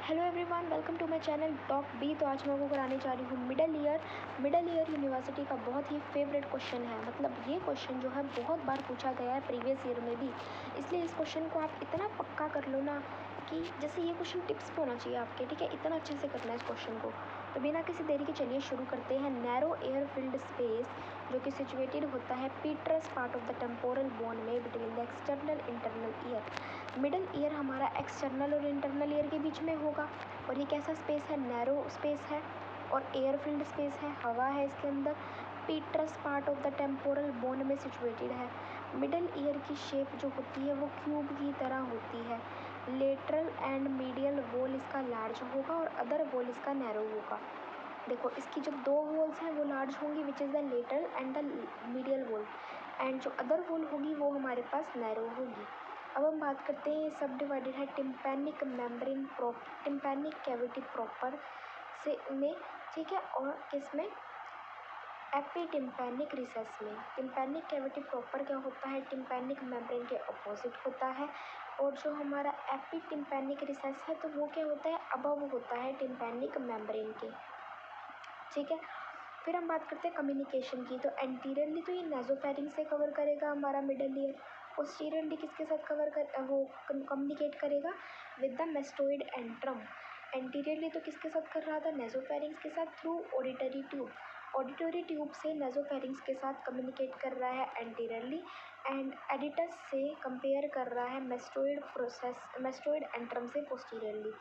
Hello everyone, welcome to my channel talk B. तो आज मैं आपको कराने जा रही हूँ मिडल ईयर यूनिवर्सिटी का बहुत ही फेवरेट क्वेश्चन है। मतलब ये क्वेश्चन जो है बहुत बार पूछा गया है प्रीवियस ईयर में भी, इसलिए इस क्वेश्चन को आप इतना पक्का कर लो ना कि जैसे ये क्वेश्चन टिप्स पे होना चाहिए आपके, ठीक है। इतना अच्छे से करना है इस क्वेश्चन को। तो बिना किसी देरी के चलिए शुरू करते हैं। नैरो एयर फिल्ड स्पेस जो कि सिचुएटेड होता है petrous part of the temporal bone में between the external internal ear. Middle ear हमारा एक्सटर्नल और इंटरनल ईयर के बीच में होगा। और ये कैसा स्पेस है? नैरो स्पेस है और एयर फिल्ड स्पेस है, हवा है इसके अंदर। Peters part of the temporal bone में सिचुएटेड है। मिडल ईयर की शेप जो होती है वो क्यूब की तरह होती है। लेटरल एंड मीडियल वॉल इसका लार्ज होगा और अदर वॉल इसका नैरो होगा। देखो इसकी जो दो वॉल्स हैं वो लार्ज होंगी, which is the lateral and the medial wall, and जो अदर वॉल होगी वो हमारे पास नैरो होगी। अब हम बात करते हैं, सब डिवाइडेड है tympanic membrane tympanic cavity proper से में, ठीक है, और किसमें? एपीटिम्पैनिक रिसेस में। टिम्पैनिक कैविटी प्रॉपर क्या होता है? टिम्पैनिक मेम्ब्रेन के अपोजिट होता है। और जो हमारा एपीटिम्पैनिक रिसेस है तो वो क्या होता है? अबव होता है टिम्पैनिक मेम्ब्रेन के, ठीक है। फिर हम बात करते हैं कम्युनिकेशन की। तो एंटीरियरली तो ये नासोफैरिंग से कवर करेगा हमारा मिडल ईयर। पोस्टीरियरली किसके साथ कवर कर वो कम्युनिकेट करेगा? With the mastoid antrum. Anteriorly तो किसके साथ कर रहा था? नासोफैरिंग्स के साथ through auditory tube. Auditory tube से नासोफैरिंग्स के साथ कम्युनिकेट कर रहा है एंटीरियरली, एंड एडिटस से कंपेयर कर रहा है मेस्टोइड एंट्रम से पोस्टीरियरली।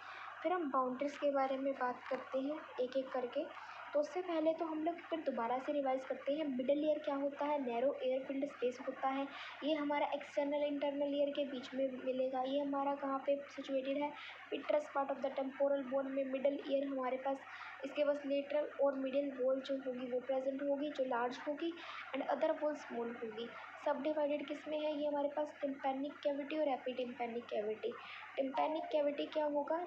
फिर हम बाउंड्रीज के बारे में बात करते हैं एक एक करके। तो उससे पहले तो हम लोग फिर दोबारा से रिवाइज करते हैं। मिडल ईयर क्या होता है? नैरो एयर फिल्ड स्पेस होता है। ये हमारा एक्सटर्नल इंटरनल ईयर के बीच में मिलेगा। ये हमारा कहाँ पे सिचुएटेड है? Petrous part of the temporal bone में। मिडल ईयर हमारे पास इसके पास लेटरल और मिडिल वॉल जो होगी वो प्रेजेंट होगी, जो लार्ज होगी, एंड अदर वॉल स्मॉल होगी। सब डिवाइडेड किस में है? ये हमारे पास टिम्पैनिक कैविटी और एपीटिम्पैनिक कैविटी। टिम्पैनिक कैविटी क्या होगा?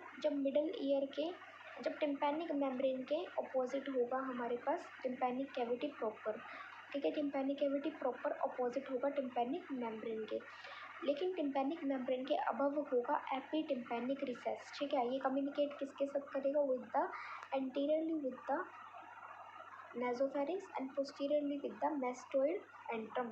जब टिम्पैनिक मेम्ब्रेन के अपोजिट होगा हमारे पास टिम्पैनिक कैविटी प्रॉपर, ठीक है। टिम्पैनिक कैविटी प्रॉपर अपोजिट होगा टिम्पैनिक मेम्ब्रेन के, लेकिन टिम्पैनिक मेम्ब्रेन के अबव होगा एपीटिम्पैनिक रिसेस, ठीक है। ये कम्युनिकेट किसके साथ करेगा? With the anteriorly with the nasopharynx and posteriorly with the mastoid antrum.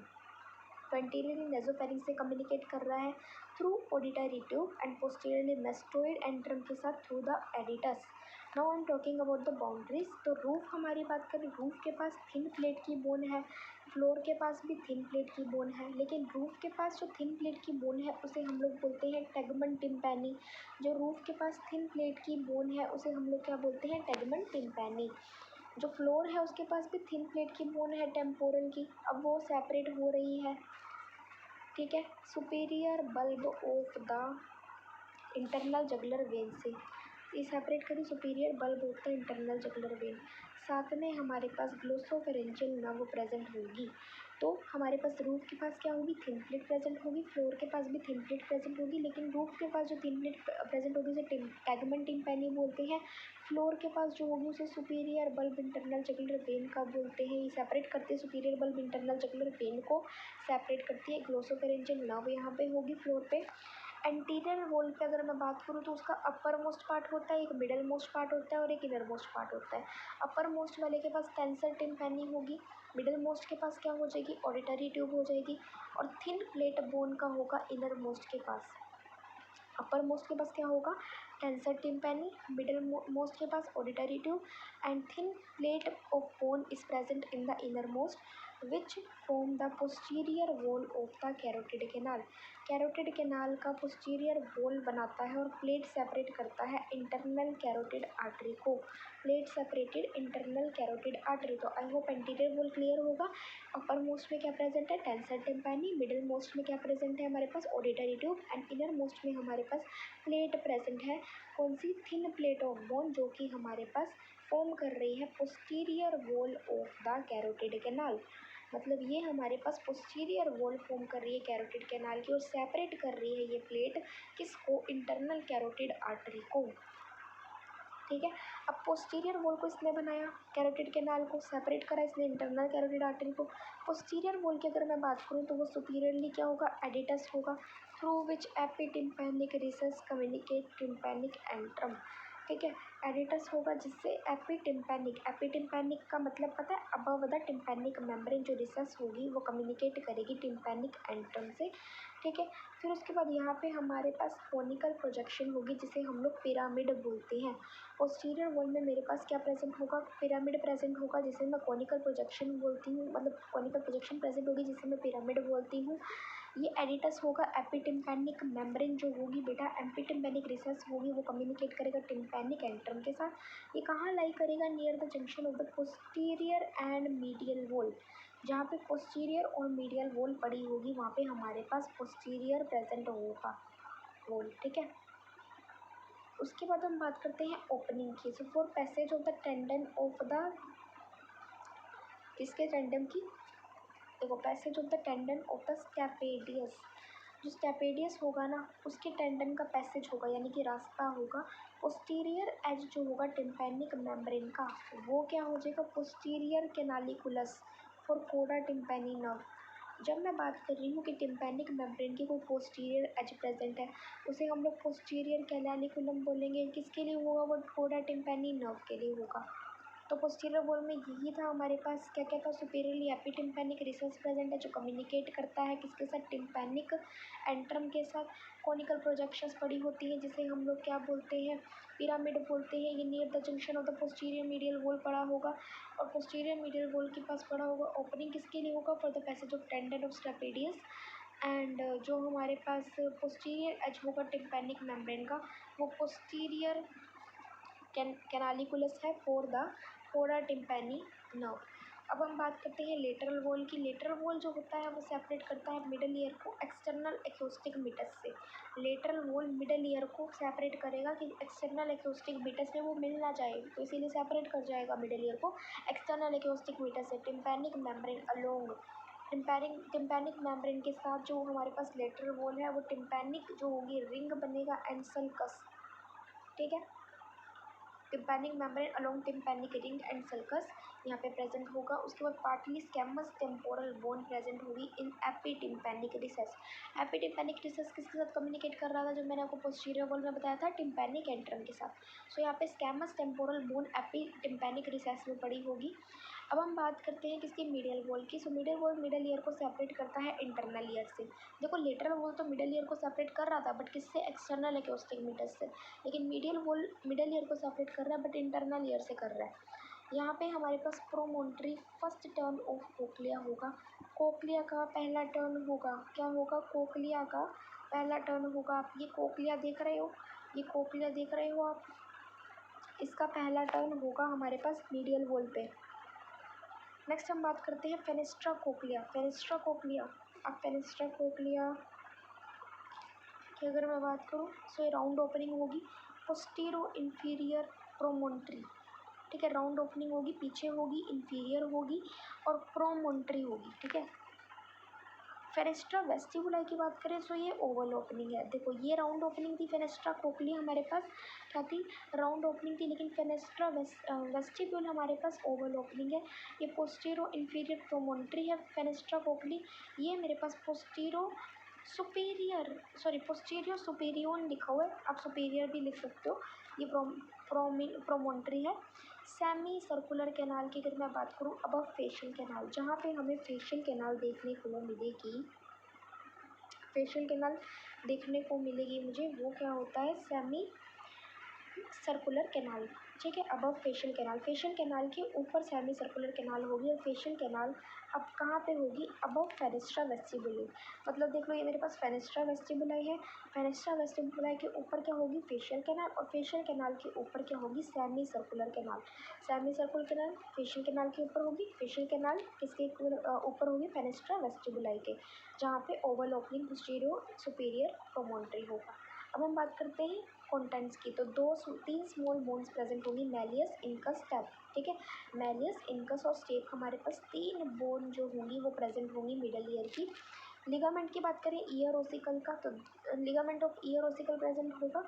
तो एंटीरियरली नासोफैरिंग से कम्युनिकेट कर रहा है through auditory tube, and posteriorly mastoid antrum के साथ through the aditus. Now I am talking about the boundaries. तो roof हमारी बात करें, रूफ के पास थिन प्लेट की बोन है, फ्लोर के पास भी थिन प्लेट की बोन है, लेकिन रूफ के पास जो थिन प्लेट की बोन है उसे हम लोग बोलते हैं टेगमन टिम्पैनी। जो रूफ के पास थिन प्लेट की बोन है उसे हम लोग क्या बोलते हैं? टेगमन टिम्पैनी। जो फ्लोर है उसके पास भी थिन प्लेट की बोन है टेम्पोरल की, अब वो सेपरेट हो रही है, ठीक है, superior bulb of the internal jugular vein से। ये सेपरेट करी superior bulb of the internal jugular vein. साथ में हमारे पास ग्लोसोफेरेंजियल नर्व प्रेजेंट होगी। तो हमारे पास रूफ के पास क्या होगी? थिन प्लेट प्रेजेंट होगी। फ्लोर के पास भी थिन प्लेट प्रेजेंट होगी, लेकिन रूफ के पास जो थिन प्लेट प्रेजेंट होगी उसे टेगमन टिम्पैनी बोलते हैं। फ्लोर के पास जो होगी उसे superior bulb internal jugular when का बोलते हैं। ये सेपरेट करते हैं, superior bulb internal jugular when को सेपरेट करती है। ग्लोसोफेरेंजियल नर्व यहाँ पे होगी फ्लोर पे। एंटीरियर वॉल पे अगर मैं बात करूँ तो उसका अपर मोस्ट पार्ट होता है, एक मिडल मोस्ट पार्ट होता है और एक इनर मोस्ट पार्ट होता है। अपर मोस्ट वाले के पास टेंसर टिम्पैनी होगी, मिडल मोस्ट के पास क्या हो जाएगी? ऑडिटरी ट्यूब हो जाएगी, और थिन प्लेट बोन का होगा इनर मोस्ट के पास। अपर मोस्ट के पास क्या होगा? टेंसर टिम्पैनी, मिडल मोस्ट के पास auditory tube, and thin plate of bone is present in the inner most which form the posterior wall of the carotid canal. Carotid canal का posterior wall बनाता है और plate separate करता है internal carotid artery को। Plate separated internal carotid artery. तो I hope anterior wall clear होगा। Upper most में क्या प्रेजेंट है? टेंसर टिम्पैनी। मिडिल मोस्ट में क्या प्रेजेंट है? हमारे पास auditory tube. And inner most में हमारे पास प्लेट प्रेजेंट है। कौन सी? थिन प्लेट ऑफ बोन, जो कि हमारे पास फॉर्म कर रही है posterior wall of the carotid canal. मतलब ये हमारे पास पोस्टीरियर वॉल फॉर्म कर रही है कैरोटिड कैनाल की, और सेपरेट कर रही है ये प्लेट किसको? इंटरनल कैरोटिड आर्टरी को, ठीक है। अब पोस्टीरियर वॉल को इसने बनाया, कैरोटिड कैनाल को सेपरेट करा इसने इंटरनल कैरोटिड आर्टरी को। पोस्टीरियर वॉल की अगर मैं बात करूँ तो वो सुपीरियरली क्या होगा? एडिटस होगा, through which epitympanic recess communicate tympanic antrum. ठीक है। एडिटस होगा जिससे एपिटिम्पैनिक का मतलब पता है, अबव द टिम्पैनिक मेम्ब्रेन जो रिसेस होगी वो कम्युनिकेट करेगी टिम्पैनिक एंट्रम से, ठीक है। फिर उसके बाद यहाँ पे हमारे पास कोनिकल प्रोजेक्शन होगी जिसे हम लोग पिरामिड बोलते हैं। पोस्टीरियर वॉल में मेरे पास क्या प्रेजेंट होगा, पिरामिड प्रेजेंट होगा जिसे मैं कोनिकल प्रोजेक्शन बोलती हूँ, मतलब कोनिकल प्रोजेक्शन प्रेजेंट होगी जिसे मैं पिरामिड बोलती हूँ। ये एडिटस होगा। एपिटिम्पैनिक मेम्ब्रेन जो होगी बेटा, एपिटिम्पैनिक रिसेस होगी वो कम्युनिकेट करेगा टिम्पैनिक एंट्रम के साथ। ये कहाँ लाई करेगा, near the junction of the posterior and medial wall. जहाँ पे पोस्टीरियर और मीडियल वॉल पड़ी होगी वहाँ पे हमारे पास पोस्टीरियर प्रेजेंट होगा वॉल, ठीक है। उसके बाद हम बात करते हैं ओपनिंग की। So for passage of the tendon of the, किसके टेंडन की, देखो passage of the tendon of the stapedius, जो स्कैपेडियस होगा ना उसके टेंडन का पैसेज होगा, यानी कि रास्ता होगा। पोस्टीरियर एज जो होगा टिम्पैनिक मेम्ब्रेन का वो क्या हो जाएगा, पोस्टीरियर कैनालिकुलस फॉर कोडा टिम्पैनी नर्व। जब मैं बात कर रही हूँ कि टिम्पैनिक मेम्ब्रेन की कोई पोस्टीरियर एज प्रेजेंट है उसे हम लोग पोस्टीरियर कैनालिकुलम बोलेंगे। किसके लिए होगा, वो कोडा टिम्पैनी नर्व के लिए होगा। तो पोस्टीरियर वॉल में यही था हमारे पास, क्या क्या था, सुपीरियरली एपिटिम्पैनिक रिसेस प्रेजेंट है जो कम्युनिकेट करता है किसके साथ, टिम्पैनिक एंट्रम के साथ। कोनिकल प्रोजेक्शंस पड़ी होती हैं जिसे हम लोग क्या बोलते हैं, पिरामिड बोलते हैं। ये near the junction of the posterior medial wall पड़ा होगा और पोस्टीरियर मीडियल वॉल के पास पड़ा होगा। ओपनिंग किसके लिए होगा, for the passage of tendon of stapedius. And जो हमारे पास पोस्टीरियर एज होगा टिम्पैनिक मेम्ब्रेन का वो पोस्टीरियर कैनालिकुलस है फॉर द कोडा टिम्पैनी नर्व। अब हम बात करते हैं लेटरल वॉल की। लेटरल वॉल जो होता है वो सेपरेट करता है मिडल ईयर को एक्सटर्नल एक्योस्टिक मीटस से। लेटरल वॉल मिडल ईयर को सेपरेट करेगा कि एक्सटर्नल एक्योस्टिक मीटस में वो मिल ना जाए, तो इसीलिए सेपरेट कर जाएगा मिडल ईयर को एक्सटर्नल एक्योस्टिक मीटस से। Tympanic membrane along, tympanic membrane के साथ जो हमारे पास लेटरल वॉल है वो टिम्पैनिक जो होगी रिंग बनेगा एंड सल्कस, ठीक है। Tympanic membrane along tympanic ring and sulcus यहाँ पे प्रेजेंट होगा। उसके बाद partly squamous temporal bone present होगी इन एपिटिम्पैनिक रिसेस। एपिटिम्पैनिक रिसेस किसके साथ कम्युनिकेट कर रहा था, जो मैंने आपको पोस्टीरियर वॉल में बताया था, टिम्पैनिक एंट्रम के साथ। सो यहाँ पे स्कैमस टेम्पोरल बोन एपिटिम्पैनिक रिसेस में पड़ी होगी। अब हम बात करते हैं किसकी, मिडियल वॉल की। सो मिडियल वॉल मिडल ईयर को सेपरेट करता है इंटरनल ईयर से। देखो लेटरल वॉल तो मिडल ईयर को सेपरेट कर रहा था बट किससे, एक्सटर्नल एक्योस्टिक मीटस से। लेकिन मिडियल वॉल मिडल ईयर को सेपरेट कर रहा है बट इंटरनल ईयर से कर रहा है। यहाँ पे हमारे पास promontory first turn of cochlea होगा। कोक्लिया का पहला टर्न होगा, क्या होगा, कोक्लिया का पहला टर्न होगा। आप ये कोक्लिया देख रहे हो, ये कोक्लिया देख रहे हो आप, इसका पहला टर्न होगा हमारे पास मीडियल वॉल पे। नेक्स्ट हम बात करते हैं फेनेस्ट्रा कोक्लिया। फेनेस्ट्रा कोक्लिया, अब फेनेस्ट्रा कोक्लिया की अगर मैं बात करूँ सो ये राउंड ओपनिंग होगी पोस्टीरो इंफीरियर प्रोमोन्ट्री, ठीक है। राउंड ओपनिंग होगी, पीछे होगी, इंफीरियर होगी और प्रोमोन्ट्री होगी, ठीक है। फेनेस्ट्रा वेस्टिबुलाई की बात करें तो ये ओवल ओपनिंग है। देखो ये राउंड ओपनिंग थी, फेनेस्ट्रा कोक्लिया हमारे पास क्या थी, राउंड ओपनिंग थी। लेकिन फेनेस्ट्रा वेस्टिब्यूल हमारे पास ओवल ओपनिंग है। ये पोस्टीरो इंफीरियर प्रोमोन्ट्री है फेनेस्ट्रा कोक्ली। ये मेरे पास पोस्टीरो सुपीरियर, सॉरी पोस्टीरियर सुपीरियर लिखा हुआ है, आप सुपीरियर भी लिख सकते हो। ये प्रोमोन्ट्री है। सेमी सर्कुलर कैनाल की अगर मैं बात करूँ, अब फेशियल कैनाल, जहाँ पे हमें फेशियल कैनाल देखने को मिलेगी, फेशियल कैनाल देखने को मिलेगी मुझे, वो क्या होता है, सेमी सर्कुलर कैनाल, ठीक है। Above facial canal, facial canal के ऊपर सेमी सर्कुलर कैनाल होगी और फेशियल कैनाल अब कहाँ पे होगी, अबव फेनेस्ट्रा वेस्टिबुलाई। मतलब देख लो ये मेरे पास फेनेस्ट्रा वेस्टिबुलाई है, फेनेस्ट्रा वेस्टिबुलाई के ऊपर क्या होगी, फेशियल कैनाल, और फेशियल कैनाल के ऊपर क्या होगी, semi circular canal. Semi circular canal facial canal के ऊपर होगी, फेशियल कैनाल किसके ऊपर होगी, फेनेस्ट्रा वेस्टिबुलाई के, जहाँ पे Oval opening posterior superior promontory होगा। अब हम बात करते हैं कॉन्टेंट्स की। तो तीन स्मॉल बोन्स प्रेजेंट होंगी, मैलियस, इनकस, स्टेप, ठीक है। मैलियस, इनकस और स्टेप हमारे पास तीन बोन जो होंगी वो प्रेजेंट होंगी मिडल ईयर की। लिगामेंट की बात करें ईयर ओसिकल का, तो ligament of year ossicle present होगा।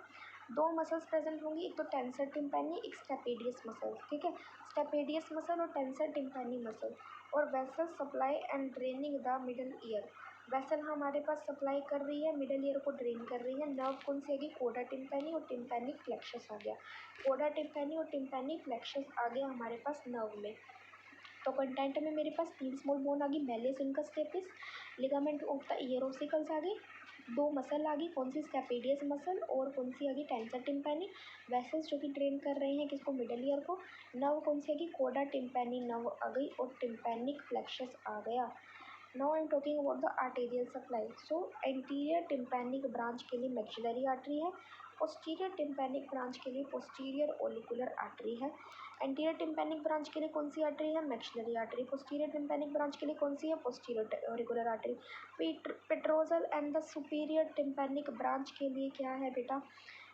दो मसल्स प्रेजेंट होंगी, एक तो टेंसर टिम्पैनी, एक स्टेपेडियस मसल, ठीक है। स्टेपेडियस मसल और टेंसर टिम्पैनी मसल, और vessel supply and draining the middle year. Vessel हमारे पास सप्लाई कर रही है, मिडल ईयर को ड्रेन कर रही है। नर्व कौन सी आ गई? कोडा टिम्पैनी और टिम्पैनिक प्लेक्सस आ गया। कोडा टिम्पैनी और टिम्पैनिक प्लेक्सस आ गया हमारे पास नर्व में। तो कंटेंट में मेरे पास 3 स्मॉल बोन आ गई, malleus incus stapes, ligament of the ear ossicles आ गई, 2 मसल आ गई, कौन सी? स्कैपेडियस मसल और कौन सी आ गई? टेंसर टिम्पैनी। वेसल्स जो कि ट्रेन कर रहे हैं किसको? मिडल ईयर को। नर्व कौन सी आ गई? कोडा टिम्पैनी नर्व आ गई और टिम्पैनिक प्लेक्सस आ गया। Now I am talking about the arterial supply. So anterior tympanic branch के लिए मैक्सिलरी आर्टरी है, पोस्टीरियर टिम्पैनिक ब्रांच के लिए पोस्टीरियर ओलिकुलर आर्टरी है। एंटीरियर टिम्पैनिक ब्रांच के लिए कौन सी आर्टरी है? Maxillary artery. Posterior tympanic branch के लिए कौन सी है? Posterior auricular artery. Petrosal and the superior tympanic branch के लिए क्या है बेटा?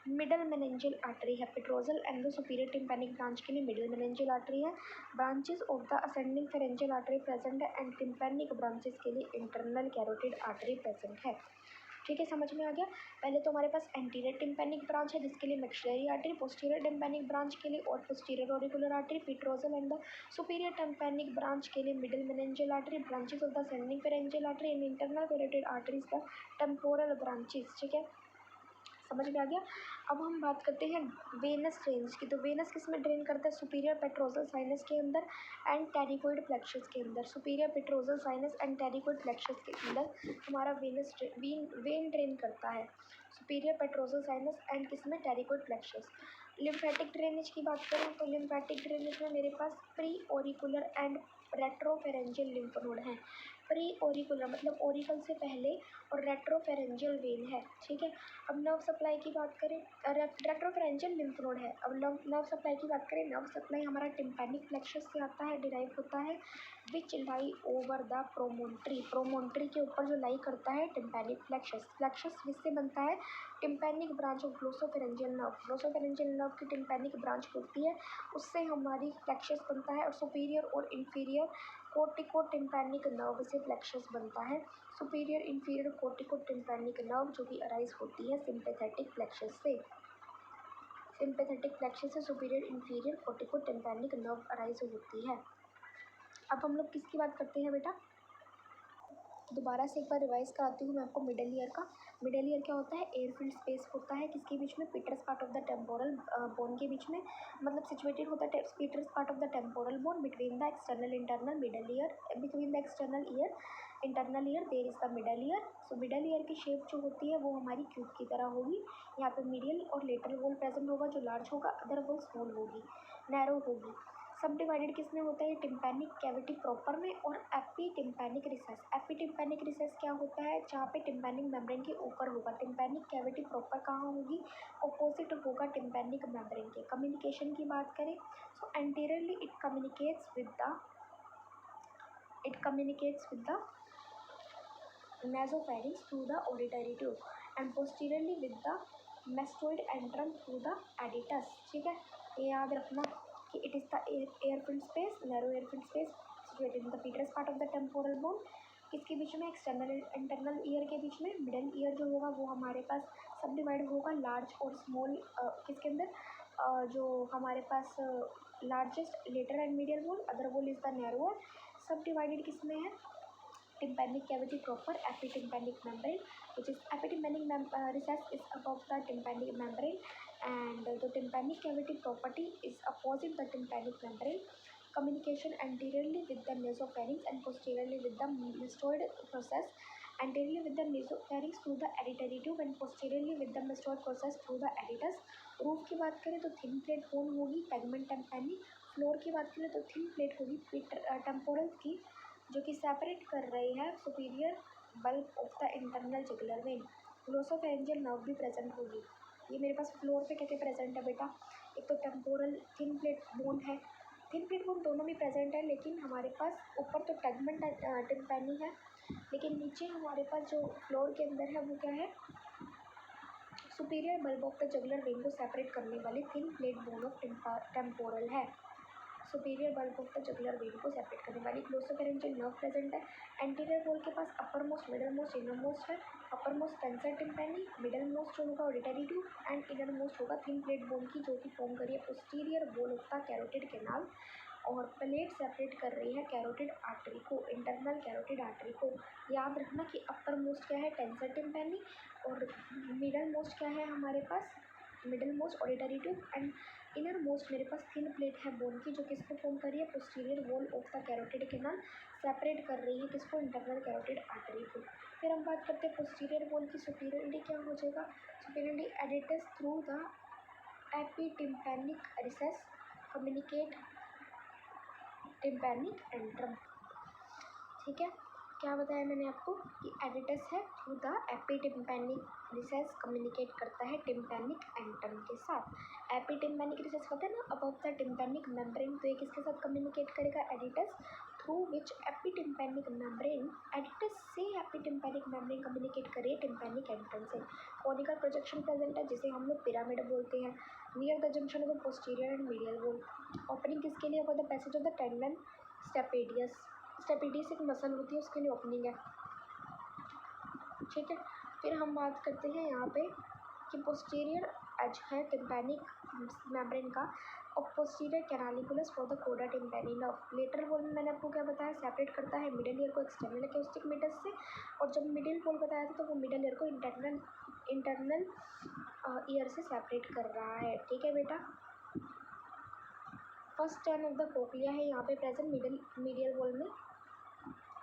मिडल मेनेंजियल आर्टरी है। Petrosal and the superior tympanic branch के लिए मिडल मेनेंजियल आर्टरी है। Branches of the ascending pharyngeal artery present है एंड टिम्पैनिक ब्रांचेस के लिए इंटरनल कैरोटिड आर्टरी प्रेजेंट है। ठीक है, समझ में आ गया। पहले तो हमारे पास एंटीरियर टिम्पैनिक ब्रांच है जिसके लिए maxillary artery, posterior tympanic branch के लिए और posterior auricular artery, petrosal and the superior tympanic branch के लिए middle meningeal artery, branches of the ascending pharyngeal artery and internal carotid arteries the temporal branches. ठीक है, समझ में आ गया। अब हम बात करते हैं वेनस ड्रेन्स की। तो वेनस किस में ड्रेन करता है? सुपीरियर पेट्रोजल साइनस के अंदर एंड टेरिकोइड प्लेक्सस के अंदर। Superior petrosal sinus and pterygoid plexus के अंदर हमारा वेन ड्रेन करता है। सुपीरियर पेट्रोजल साइनस एंड किस में? टेरिकोइड प्लेक्सस। लिम्फेटिक ड्रेनेज की बात करें तो लिम्फेटिक ड्रेनेज में मेरे पास pre ओरिकुलर and retropharyngeal lymph node हैं। प्री ओरिकुलर मतलब ओरिकल से पहले और रेट्रोफेरेंजियल वेन है। ठीक है, अब नर्व सप्लाई की बात करें, रेट्रोफेरेंजियल लिम्फ नोड है। अब नर्व सप्लाई की बात करें, नर्व सप्लाई हमारा टिम्पैनिक प्लेक्सस से आता है, डिराइव होता है, विच lie over the promontory. Promontory के ऊपर जो लाई करता है टिम्पैनिक प्लेक्सस। प्लेक्सस किससे बनता है? Tympanic branch of glossopharyngeal nerve. Glossopharyngeal nerve की टिम्पैनिक ब्रांच होती है, उससे हमारी प्लेक्सस बनता है और सुपीरियर और इंफीरियर कोर्टिको टिम्पैनिक नर्व से प्लेक्सस बनता है। Superior inferior cortico tympanic nerve जो कि अराइज होती है सिंपैथेटिक प्लेक्सस से। सिंपैथेटिक प्लेक्सस से superior inferior cortico tympanic nerve arise होती है। अब हम लोग किसकी बात करते हैं बेटा? दोबारा से एक बार रिवाइज कराती हूँ मैं आपको मिडल ईयर का। मिडल ईयर क्या होता है? एयरफील्ड स्पेस होता है किसके बीच में? Petrous part of the temporal bone के बीच में, मतलब सिचुएटेड होता है petrous part of the temporal bone between the external internal middle ear, between the external ear internal ear there is the middle ear. So middle ear की shape जो होती है वो हमारी क्यूब की तरह होगी। यहाँ पे मीडियल और लेटरल वॉल प्रेजेंट होगा जो लार्ज होगा, अदर वॉल स्मॉल होगी, नैरो होगी। सब डिवाइडेड किस में होता है? टिम्पैनिक कैविटी प्रॉपर में और AP tympanic recess. AP tympanic recess क्या होता है? जहाँ पे टिम्पैनिक मेम्ब्रेन के ऊपर होगा। टिम्पैनिक कैविटी प्रॉपर कहाँ होगी? ऑपोजिट होगा टिम्पैनिक मेम्ब्रेन के। कम्युनिकेशन की बात करें so anteriorly it communicates with the nasopharynx through the auditory tube and posteriorly with the mastoid antrum through the adytus। ठीक है, ये याद रखना कि it is the air-filled space, narrow air-filled space situated in the petrous part of the temporal bone। किसके बीच में? External internal ear के बीच में। मिडल ईयर जो होगा वो हमारे पास सब डिवाइड होगा लार्ज और स्मॉल किसके अंदर? जो हमारे पास largest lateral and medial wall, other wall is the narrower. सब डिवाइडेड किस में है? tympanic cavity proper, epitympanic membrane, which is epitympanic recess is above the tympanic membrane and the tympanic cavity property is opposite the tympanic membrane. Communication anteriorly with the nasopharynx and posteriorly with the mastoid process, anteriorly with the nasopharynx through the auditory tube and posteriorly with the mastoid process through the adytus। Roof की बात करें तो thin plate bone होगी tegmen tympani। Floor की बात करें तो thin plate होगी टेम्पोरल की जो कि सेपरेट कर रही है superior bulb of the internal jugular vein. Glossopharyngeal nerve भी प्रेजेंट होगी। ये मेरे पास फ्लोर पे क्या क्या प्रेजेंट है बेटा? एक तो टेम्पोरल थिन प्लेट बोन है, थिन प्लेट बोन दोनों में प्रेजेंट है, लेकिन हमारे पास ऊपर तो tegmen tympani है, लेकिन नीचे हमारे पास जो फ्लोर के अंदर है वो क्या है? Superior bulb of the jugular vein को सेपरेट करने वाली thin plate bone of temporal है। Superior bulb of the jugular vein को सेपरेट करने वाली ग्लोसोफेरेंजियल नर्व प्रेजेंट है। एंटीरियर वॉल के पास upper most, middle most, inner most है। Upper most tensor tympani, middle most जो होगा auditory tube and inner most होगा थिन प्लेट बोन की जो कि फॉर्म करिए posterior wall of the carotid canal. और प्लेट सेपरेट कर रही है कैरोटिड आर्टरी को, इंटरनल कैरोटिड आर्टरी को। याद रखना कि अपर मोस्ट क्या है, टेंसर टिम्पैनी, और मिडल मोस्ट क्या है हमारे पास, middle most auditory tube, and inner most मेरे पास थिन प्लेट है बोन की, जो किसको फॉर्म कर रही है, posterior wall of the carotid canal, separate कर रही है किसको, इंटरनल कैरोटिड आर्टरी को। फिर हम बात करते हैं पोस्टीरियर वॉल की सुपीरियरिटी क्या हो जाएगा, superiority aditus through the epitympanic recess communicate tympanic antrum. ठीक है, क्या बताया मैंने आपको कि एडिटस है through the epitympanic recess communicate करता है टिम्पैनिक एंट्रम के साथ। एपिटिम्पैनिक रिसेस होता है ना अबव द टिम्पैनिक मेम्ब्रेन, तो ये किसके साथ कम्युनिकेट करेगा, एडिटस, थ्रू विच एपिटिम्पैनिक मेम्ब्रेन, एडिटस से एपिटिम्पैनिक मेम्ब्रेन कम्युनिकेट करे टिम्पैनिक एंट्रम से। कोनिकल प्रोजेक्शन प्रेजेंट है जिसे हम लोग पिरामिड बोलते हैं, near the junction of the posterior and medial wall. Opening किसके लिए, for the passage of the tendon stapedius, stapedius एक मसल होती है उसके लिए ओपनिंग है। ठीक है, फिर हम बात करते हैं यहाँ पे कि पोस्टीरियर एज है टिम्पैनिक मेम्ब्रेन का, और पोस्टीरियर कैनालिकुलस फॉर द कोडा टिम्पैनी नर्व। लेटरल वॉल में मैंने आपको क्या बताया, सेपरेट करता है मिडल ईयर को एक्सटर्नल एक्यूस्टिक मीटस से, और जब मिडिल वॉल बताया था तो वो मिडल ईयर को इंटरनल ईयर से सेपरेट कर रहा है। ठीक है बेटा, first stand of the cochlea है यहाँ पे प्रेजेंट मीडियल वॉल में।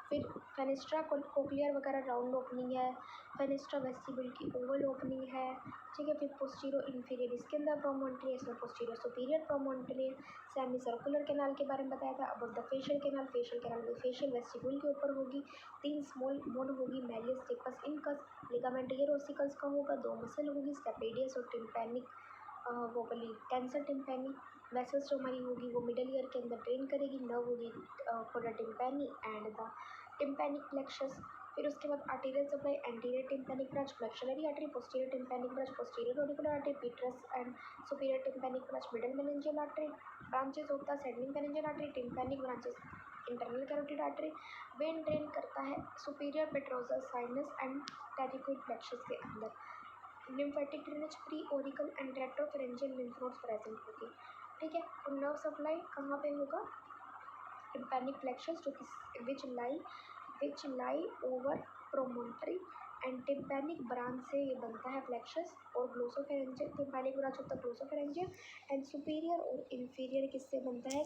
फिर फेनेस्ट्रा कोक्लियर वगैरह राउंड ओपनिंग है, फेनेस्ट्रा वेस्टिब्यूल की ओवल ओपनिंग है। ठीक है, फिर पोस्टीरियर इन्फीरियर इसके अंदर प्रोमोन्ट्री है, इसमें पोस्टीरियर सुपीरियर प्रोमोन्ट्री है। सेमी सर्कुलर कैनाल के बारे में बताया था, अबव द फेशियल कैनाल में फेशियल वेस्टिब्यूल के ऊपर होगी, 3 स्मॉल बोन होगी, मैलियस, टेपस, इनकस, लिगामेंटियर ओसिकल्स का होगा, 2 मसल होगी, स्टेपेडियस और टिम्पैनिक, वो वाली टेंसर टिम्पैनी। वेसल्स जो हमारी होगी वो मिडल ईयर के अंदर ड्रेन करेगी, नर्व होगी for the tympani and the tympanic plexus. फिर उसके बाद arterial supply, anterior tympanic branch, maxillary artery, posterior tympanic branch, posterior auricular artery, petrous and superior tympanic branch, middle meningeal artery, branches of the ascending meningeal artery, tympanic branches, internal carotid artery. Vein drain करता है superior petrosal sinus and pterygoid plexus के अंदर। Lymphatic drainage pre auricle and retropharyngeal lymph nodes present होगी। ठीक है, और nerve supply कहाँ पे होगा, टिम्पैनिक प्लेक्सस, जो कि which lie over promontory and tympanic branch से ये बनता है प्लेक्सस, और ग्लोसोफेरेंजियल टिम्पैनिक ब्रांच होता है ग्लोसोफेरेंजियल, एंड सुपीरियर और इन्फीरियर किससे बनता है,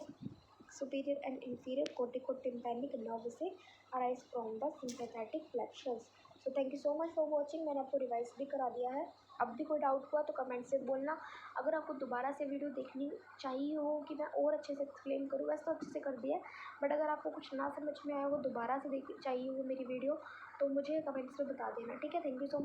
superior and inferior cortico tympanic nerve से arise from the sympathetic plexus. So thank you so much for watching, मैंने आपको रिवाइज भी करा दिया है। अब भी कोई डाउट हुआ तो कमेंट से बोलना। अगर आपको दोबारा से वीडियो देखनी चाहिए हो कि मैं और अच्छे से एक्सप्लेन करूँ, वैसे तो अच्छे से कर दिया है, बट अगर आपको कुछ ना समझ में आया हो, दोबारा से चाहिए हो मेरी वीडियो, तो मुझे कमेंट्स में बता देना। ठीक है, थैंक यू सो मच।